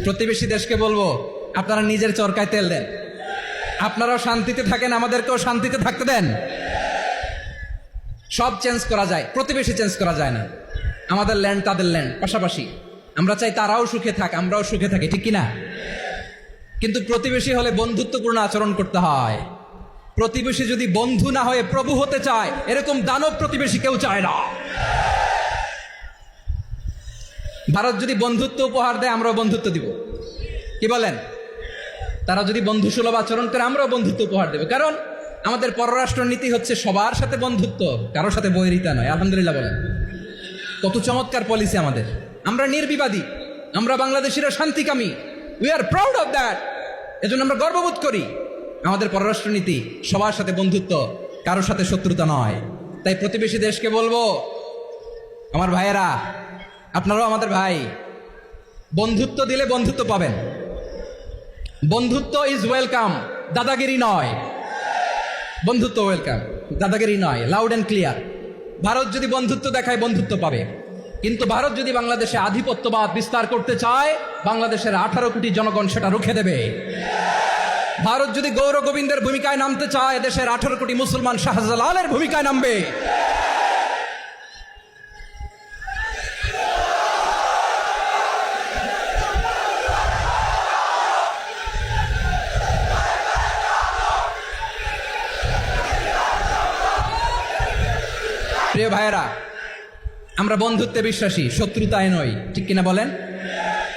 প্রতিবেশী দেশকে বলবো, আপনারা নিজের চরকায় তেল দেন, আপনারাও শান্তিতে থাকেন, আমাদেরকেও শান্তিতে থাকতে দেন। সব চেঞ্জ করা যায়, প্রতিবেশী চেঞ্জ করা যায় না। আমাদের ল্যান্ড তাদের ল্যান্ড পাশাপাশি, আমরা চাই তারাও সুখে থাক, আমরাও সুখে থাকি, ঠিক কিনা? কিন্তু প্রতিবেশী হলে বন্ধুত্বপূর্ণ আচরণ করতে হয়। প্রতিবেশী যদি বন্ধু না হয়ে প্রভু হতে চায়, এরকম দানব প্রতিবেশী কেউ চায় না। ভারত যদি বন্ধুত্ব উপহার দেয়, আমরাও বন্ধুত্ব দিব, কি বলেন? তারা যদি বন্ধু সুলভ আচরণ করে, আমরাও বন্ধুত্ব উপহার দেব। কারণ আমাদের পররাষ্ট্র নীতি হচ্ছে সবার সাথে বন্ধুত্ব, কারোর সাথে বৈরিতা নয়। আলহামদুলিল্লাহ বলেন, কত চমৎকার পলিসি আমাদের। আমরা নির্বিবাদী, আমরা বাংলাদেশিরা শান্তিকামী, we are proud of that. এজন্য আমরা গর্ববোধ করি। আমাদের পররাষ্ট্র নীতি সবার সাথে বন্ধুত্ব, কারোর সাথে শত্রুতা নয়। তাই প্রতিবেশী দেশকে বলবো, আমার ভাইয়েরা, আপনারাও আমাদের ভাই, বন্ধুত্ব দিলে বন্ধুত্ব পাবেন। বন্ধুত্ব ইজ ওয়েলকাম, দাদাগিরি নয়। বন্ধুত্ব ওয়েলকাম, দাদাগিরি নয়, লাউড অ্যান্ড ক্লিয়ার। ভারত যদি বন্ধুত্ব দেখায়, বন্ধুত্ব পাবে। কিন্তু ভারত যদি বাংলাদেশে আধিপত্যবাদ বিস্তার করতে চায়, বাংলাদেশের 18 কোটি জনগণ সেটা রুখে দেবে। ভারত যদি গৌর গোবিন্দের ভূমিকায় নামতে চায়, দেশের 18 কোটি মুসলমান শাহজালালের ভূমিকায় নামবে। প্রিয় ভাইয়েরা, আমরা বন্ধুত্বে বিশ্বাসী, শত্রুতায় নই, ঠিক কিনা বলেন?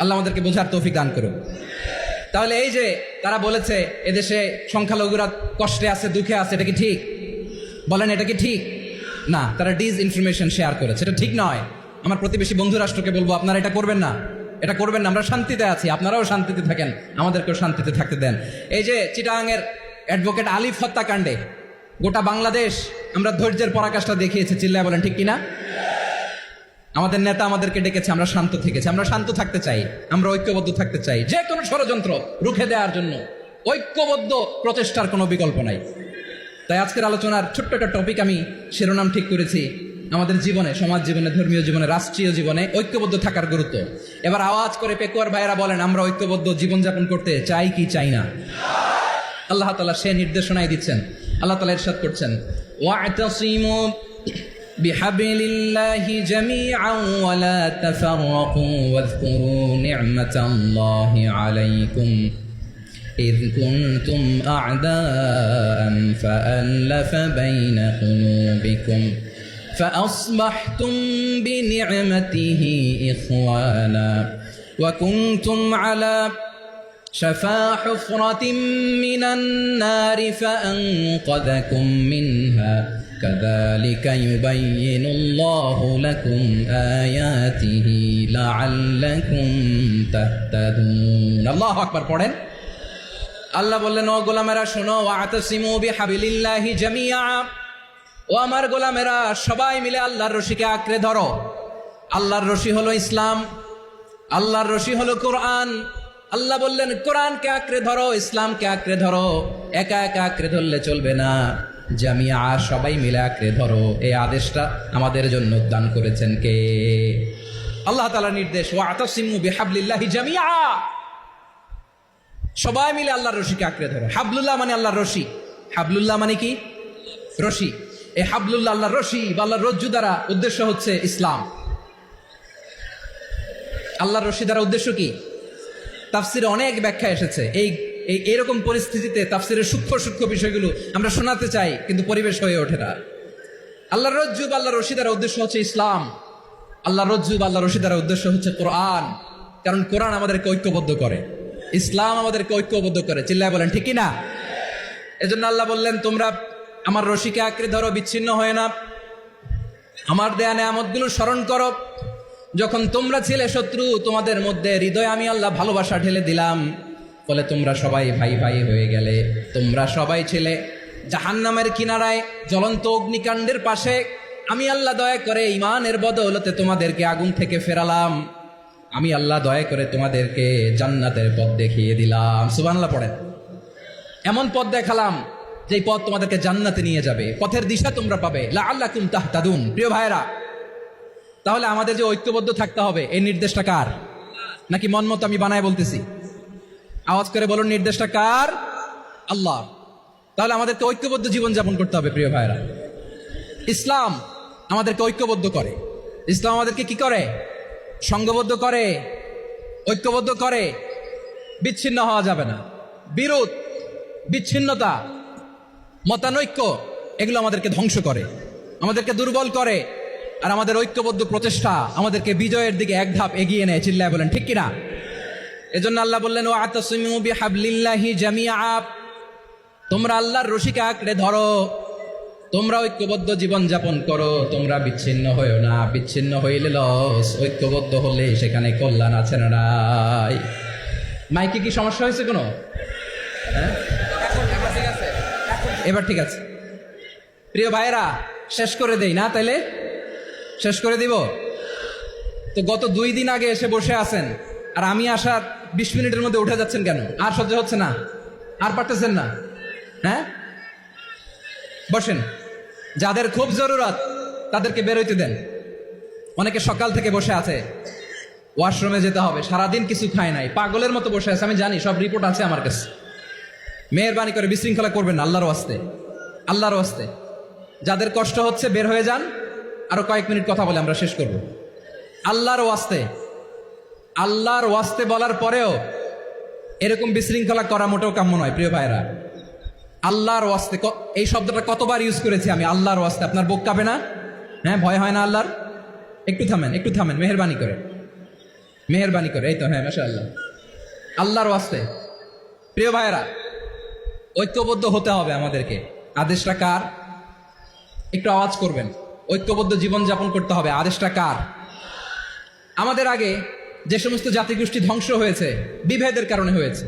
আল্লাহ আমাদেরকে বোঝার তৌফিক দান করুন। তাহলে এই যে তারা বলেছে এদেশে সংখ্যালঘুরা কষ্টে আছে, দুঃখে আছে, এটা কি ঠিক? বলেন, এটা কি ঠিক? না, তারা ডিস ইনফরমেশন শেয়ার করেছে, এটা ঠিক নয়। আমার প্রতিবেশী বন্ধু রাষ্ট্রকে বলবো, আপনারা এটা করবেন না, এটা করবেন না। আমরা শান্তিতে আছি, আপনারাও শান্তিতে থাকেন, আমাদেরকেও শান্তিতে থাকতে দেন। এই যে চিটাগাংয়ের অ্যাডভোকেট আলিফ হত্যাকাণ্ডে গোটা বাংলাদেশ আমরা ধৈর্যের পরাকাষ্ঠা দেখিয়েছে, চিল্লায় বলেন, ঠিক কিনা? আমাদের নেতা আমাদেরকে ডেকেছে, আমরা শান্ত থেকেছি। আমরা শান্ত থাকতে চাই, আমরা ঐক্যবদ্ধ থাকতে চাই। যে কোনো ষড়যন্ত্র রুখে দেওয়ার জন্য ঐক্যবদ্ধ প্রচেষ্টার কোনো বিকল্প নাই। তাই আজকের আলোচনার ছোট্ট একটা টপিক আমি শিরোনাম ঠিক করেছি, আমাদের জীবনে, সমাজ জীবনে, ধর্মীয় জীবনে, রাষ্ট্রীয় জীবনে ঐক্যবদ্ধ থাকার গুরুত্ব। এবার আওয়াজ করে পেকুয়ার ভাইয়েরা বলেন, আমরা ঐক্যবদ্ধ জীবনযাপন করতে চাই কি চাই না? আল্লাহ তাআলা সে নির্দেশনাই দিচ্ছেন। আল্লাহ তাআলা ইরশাদ করছেন, ওয়া'তাসিমু বিহাবলিল্লাহি জামিআন ওয়া লা তাফাররাকু ওয়াযকুরু নি'মাতাল্লাহি আলাইকুম إذ كنتم أعداء فألف بين قلوبكم فأصبحتم بنعمته إخوانا وكنتم على شفا حفرة من النار فأنقذكم منها كذلك يبين الله لكم آياته لعلكم تهتدون الله أكبر পড়েন। আল্লাহ বললেন, ও গোলামেরা শোনো, ওয়া'তাসিমু বিহাবলিল্লাহি জামিআ, ও আমার গোলামেরা সবাই মিলে আল্লাহর রশিকে আঁকড়ে ধরো। আল্লাহর রশি হলো ইসলাম, আল্লাহর রশি হলো কোরআন। আল্লাহ বললেন, কোরআনকে আঁকড়ে ধরো, ইসলামকে আঁকড়ে ধরো। একা একা আঁকড়ে ধরলে চলবে না, জামিআ, সবাই মিলে আঁকড়ে ধরো। এই আদেশটা আমাদের জন্য দান করেছেন কে? আল্লাহ তাআলার নির্দেশ, ওয়া'তাসিমু বিহাবলিল্লাহি জামিআ, সবাই মিলে আল্লাহর রশিকে আঁকড়ে ধরো। হাবলুল্লাহ মানে আল্লাহর রশি। হাবলুল্লাহ মানে কি? রশি। এই হাবলুল্লাহ, আল্লাহর রশি বা আল্লাহর রজ্জু দ্বারা উদ্দেশ্য হচ্ছে ইসলাম। আল্লাহর রশি দ্বারা উদ্দেশ্য কি? তাফসিরে অনেক ব্যাখ্যা এসেছে। এইরকম পরিস্থিতিতে তাফসিরের সূক্ষ্ম সূক্ষ্ম বিষয়গুলো আমরা শোনাতে চাই, কিন্তু পরিবেশ হয়ে ওঠে না। আল্লাহর রজ্জু বা আল্লাহর রশি দ্বারা উদ্দেশ্য হচ্ছে ইসলাম। আল্লাহর রজ্জু বা আল্লাহর রশি দ্বারা উদ্দেশ্য হচ্ছে কোরআন। কারণ কোরআন আমাদেরকে ঐক্যবদ্ধ করে, ইসলাম আমাদেরকে ঐক্যবদ্ধ করে। চিল্লায় বলেন, ঠিক কিনা? এজন্য আল্লাহ বললেন, তোমরা আমার রশিকে আঁকড়ে ধরো, বিচ্ছিন্ন হয় না। আমার দেয়া নেয়ামতগুলো স্মরণ করো। যখন তোমরা ছিলে শত্রু, তোমাদের মধ্যে হৃদয়ে আমি আল্লাহ ভালোবাসা ঢেলে দিলাম, ফলে তোমরা সবাই ভাই ভাই হয়ে গেলে। তোমরা সবাই ছিলে জাহান্নামের কিনারায়, জ্বলন্ত অগ্নিকাণ্ডের পাশে। আমি আল্লাহ দয়া করে ঈমানের বদৌলতে তোমাদেরকে আগুন থেকে ফেরালাম। আমি আল্লাহ দয়া করে তোমাদেরকে জান্নাতের পথ দেখিয়ে দিলাম। সুবহানাল্লাহ পড়েন। এমন পথ দেখালাম যেই পথ তোমাদেরকে জান্নাতে নিয়ে যাবে, পথের দিশা তোমরা পাবে। লাআল্লাকুম তাহতাদুন। প্রিয় ভাইরা, তাহলে আমাদের যে ঐক্যবদ্ধ থাকতে হবে, এই নির্দেশটা কার? নাকি মন মতো আমি বানায় বলতেছি? আওয়াজ করে বলুন, নির্দেশটা কার? আল্লাহ। তাহলে আমাদেরকে ঐক্যবদ্ধ জীবনযাপন করতে হবে প্রিয় ভাইরা। ইসলাম আমাদেরকে ঐক্যবদ্ধ করে। ইসলাম আমাদেরকে কি করে? সংঘবদ্ধ করে, ঐক্যবদ্ধ করে। বিচ্ছিন্ন হওয়া যাবে না। বিরোধ, বিচ্ছিন্নতা, মতানৈক্য এগুলো আমাদেরকে ধ্বংস করে, আমাদেরকে দুর্বল করে। আর আমাদের ঐক্যবদ্ধ প্রচেষ্টা আমাদেরকে বিজয়ের দিকে এক ধাপ এগিয়ে নেয়। চিল্লায় বলেন ঠিক কিনা? এজন্য আল্লাহ বললেন, ওয়াতাসিমু বিহাবলিল্লাহি জামিআ, তোমরা আল্লাহর রশিকে আঁকড়ে ধরো, তোমরা ঐক্যবদ্ধ জীবন যাপন করো, তোমরা বিচ্ছিন্ন হইও না। বিচ্ছিন্ন হইলে লস, ঐক্যবদ্ধ হলে সেখানে কল্যাণ আছে না নাই? মাইকে কি সমস্যা হয়েছে কোনো? হ্যাঁ, এবার ঠিক আছে। প্রিয় ভাইরা, শেষ করে দেই না? তাইলে শেষ করে দিব তো। গত 2 দিন আগে এসে বসে আছেন, আর আমি আসার 20 মিনিটের মধ্যে উঠে যাচ্ছেন কেন? আর সহ্য হচ্ছে না? আর পারতেছেন না? হ্যাঁ, বসেন। যাদের খুব জরুরত তাদেরকে বেরোইতে দেন। অনেকে সকাল থেকে বসে আছে, ওয়াশরুমে যেতে হবে, সারাদিন কিছু খায় নাই, পাগলের মতো বসে আছে। আমি জানি, সব রিপোর্ট আছে আমার কাছে। মেহেরবানি করে বিশৃঙ্খলা করবেন না, আল্লাহর ওয়াস্তে, আল্লাহর ওয়াস্তে। যাদের কষ্ট হচ্ছে বের হয়ে যান। আরো কয়েক মিনিট কথা বলে আমরা শেষ করব। আল্লাহর ওয়াস্তে, আল্লাহর ওয়াস্তে বলার পরেও এরকম বিশৃঙ্খলা করা মোটেও কাম্য নয় প্রিয় ভাইরা। আল্লাহর ওয়াস্তে, এই শব্দটা কতবার ইউজ করেছি আমি, আল্লাহর ওয়াস্তে। আপনার বুক কাঁপে না? হ্যাঁ, ভয় হয় না আল্লাহর? একটু থামেন, একটু থামেন, মেহেরবানি করে, মেহেরবানি করে। এই তো, হ্যাঁ, মাশাআল্লাহ। আল্লাহর ওয়াস্তে প্রিয় ভাইরা, ঐক্যবদ্ধ হতে হবে আমাদেরকে। আদেশটা কার? একটু আওয়াজ করবেন। ঐক্যবদ্ধ জীবন যাপন করতে হবে। আদেশটা কার? আমাদের আগে যে সমস্ত জাতিগোষ্ঠী ধ্বংস হয়েছে বিভেদের কারণে হয়েছে।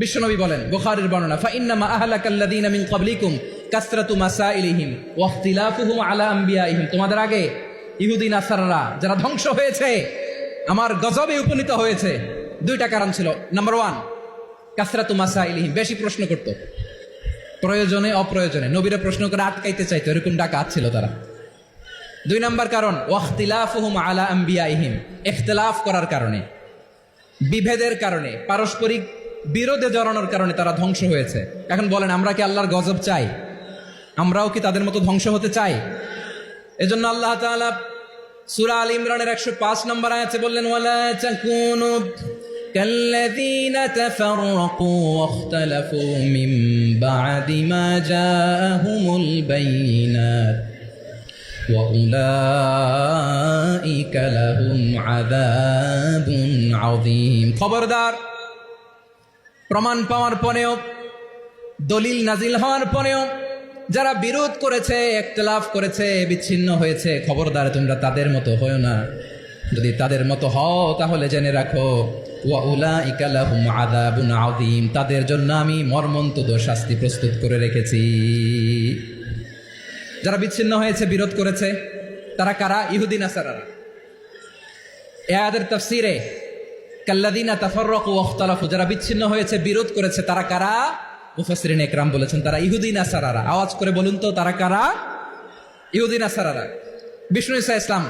বিশ্বনবী বলেন, বুখারীর বর্ণনা, ফাইন্নামা আহলাকাল্লাযীনা মিন ক্বাবলিকুম কাসরাতু মাসাইলিহিম ওয়া ইখতিলাফুহুম আলা আমবিয়াইহিম। তোমাদের আগে ইহুদি নাসারারা যারা ধ্বংস হয়েছে, আমার গজবে উপনীত হয়েছে, 2টা কারণ ছিল। নাম্বার 1, কাসরাতু মাসাইলিহিম, বেশি প্রশ্ন করত, প্রয়োজনে অপ্রয়োজনে নবীরা প্রশ্ন করে আটকাইতে চাইতো, এরকম ডাকাত ছিল তারা। 2 নাম্বার কারণ, ওয়াখতিলাফুহুম আলা আমবিয়াইহিম, ইখতিলাফ করার কারণে, বিভেদের কারণে, পারস্পরিক বিরোধে জড়ানোর কারণে তারা ধ্বংস হয়েছে। এখন বলেন, আমরা কি আল্লাহর গজব চাই? আমরাও কি তাদের মতো ধ্বংস হতে চাই? এজন্য আল্লাহ তাআলা সূরা আল ইমরানের 105 নম্বর আয়াতে বললেন, ওয়ালা তাকুনু কাল্লাযীনা তাফাররাকু ওয়াখতালাফু মিন বা'দি মা জাআহুমুল বাইয়িনাত ওয়া উলাইকা লাহুম আযাবুন আযীম। খবরদার, প্রমাণ পাওয়ার পরেও, দলিল নাজিল হওয়ার পরেও যারা বিরোধ করেছে, ইখতিলাফ করেছে, বিচ্ছিন্ন হয়েছে, খবরদার তোমরা তাদের মতো হও না। যদি তাদের মতো হও তাহলে জেনে রাখো, ওয়া উলাইকা লাহুম আযাবুন আযীম, তাদের জন্য আমি মর্মন্তুদ শাস্তি প্রস্তুত করে রেখেছি। যারা বিচ্ছিন্ন হয়েছে, বিরোধ করেছে, তারা কারা? ইহুদি নাসারারা। এই আয়াতের তাফসীরে কাল্লাযীনা তাফাররাকু ওয়া ইখতালাফু, যারা বিচ্ছিন্ন হয়েছে, বিরোধ করেছে, তারা কারা? মুফাসসিরিন ইকরাম বলেছেন তারা ইহুদি নাসারারা। আওয়াজ করে বলুন তো, তারা কারা? ইহুদি নাসারারা। বিষ্ণু ঈসা ইসলাম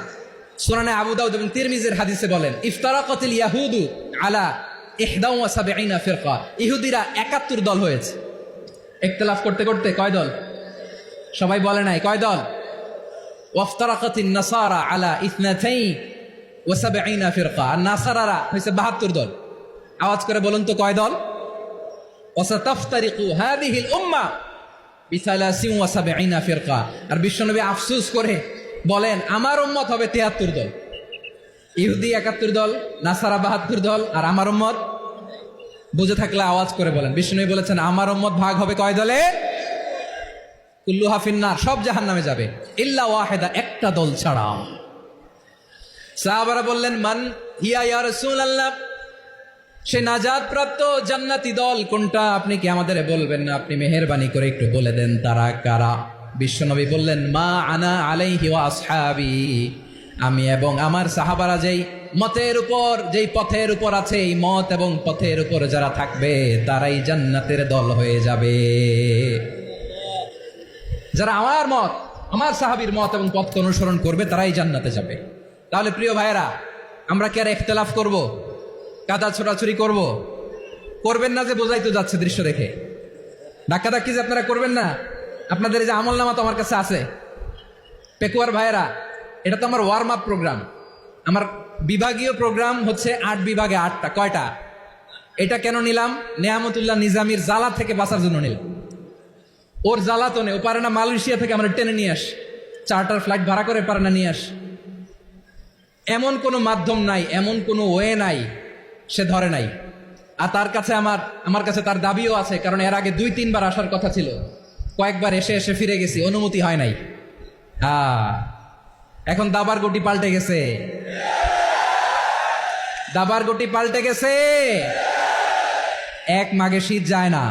সুনানে আবু দাউদ এবং তিরমিজির হাদিসে বলেন, ইফতারাকাতিল ইয়াহুদু আলা 71 ফিরকা, ইহুদিরা 71 দল হয়েছে। ইখতিলাফ করতে করতে কয় দল? সবাই বলে নাই, কয় দল? ওয়াফতারাকাতিন নাসারা আলা 72 ফিরকা, আর নাসারারা হয়েছে 72 দল। আওয়াজ করে বলুন তো, কয় দল? ওয়াসাতাফতারিকু হাযিহিল উম্মাহ বি73 ফিরকা। আর বিশ্বনবী আফসোস করে বলেন, আমার উম্মত হবে 73 দল। ইহুদি 71 দল, নাসারা 72 দল, আর আমার উম্মত, বুঝে থাকলে আওয়াজ করে বলেন। বিশ্বনবী বলেছেন, আমার উম্মত ভাগ হবে কয় দলে? কুল্লুহা ফিন্নার, সব জাহান্নামে যাবে, ইল্লা ওয়াহিদা, একটা দল ছাড়া। সাহাবারা বললেন, মান হিয়া ইয়া রাসূলুল্লাহ, সে নাজাত প্রাপ্ত জান্নাতি দল কোনটা? আপনি কি আমাদের বলবেন না? আপনি মেহেরবানি করে একটু বলে দেন তারা কারা। বিশ্বনবী বললেন, মা আনা আলাইহি ওয়া আসহাবি, আমি এবং আমার সাহাবারা যেই মতের উপর, যেই পথের উপর আছে, এই মত এবং পথের উপর যারা থাকবে তারাই জান্নাতের দল হয়ে যাবে। যারা আমার মত, আমার সাহাবীর মত এবং পথকে অনুসরণ করবে তারাই জান্নাতে যাবে। তাহলে প্রিয় ভাইয়েরা, আমরা কি আর ইখতিলাফ করব? কাদা ছোড়াছুরি করব? করবেন না যে বোঝাই তো যাচ্ছে দৃশ্য দেখে। ধাক্কাধাক্কি যে আপনারা করবেন না, আপনাদের এই যে আমল নামা তো আমার কাছে আছে। পেকুয়ার ভাইয়েরা, এটা তো আমার ওয়ার্ম আপ প্রোগ্রাম। আমার বিভাগীয় প্রোগ্রাম হচ্ছে 8 বিভাগে 8টা। কয়টা? এটা কেন নিলাম? নেয়ামতুল্লাহ নিজামীর জ্বালা থেকে বাঁচার জন্য নিলাম। ওর জ্বালাতনে ও পারে না মালয়েশিয়া থেকে আমরা টেনে নিয়ে আস, চার্টার ফ্লাইট ভাড়া করে পারে না নিয়ে আস। এমন কোনো মাধ্যম নাই, এমন কোনো ওয়ে নাই সে ধরে নাই। আর তার কাছে আমার কাছে তার দাবিও আছে, কারণ এর আগে 2-3 বার আসার কথা ছিল, কয়েকবার এসে এসে ফিরে গেছি, অনুমতি হয় নাই। এখন দাবার গটি পাল্টে গেছে, দাবার গটি পাল্টে গেছে। এক মাঘে শীত যায় না।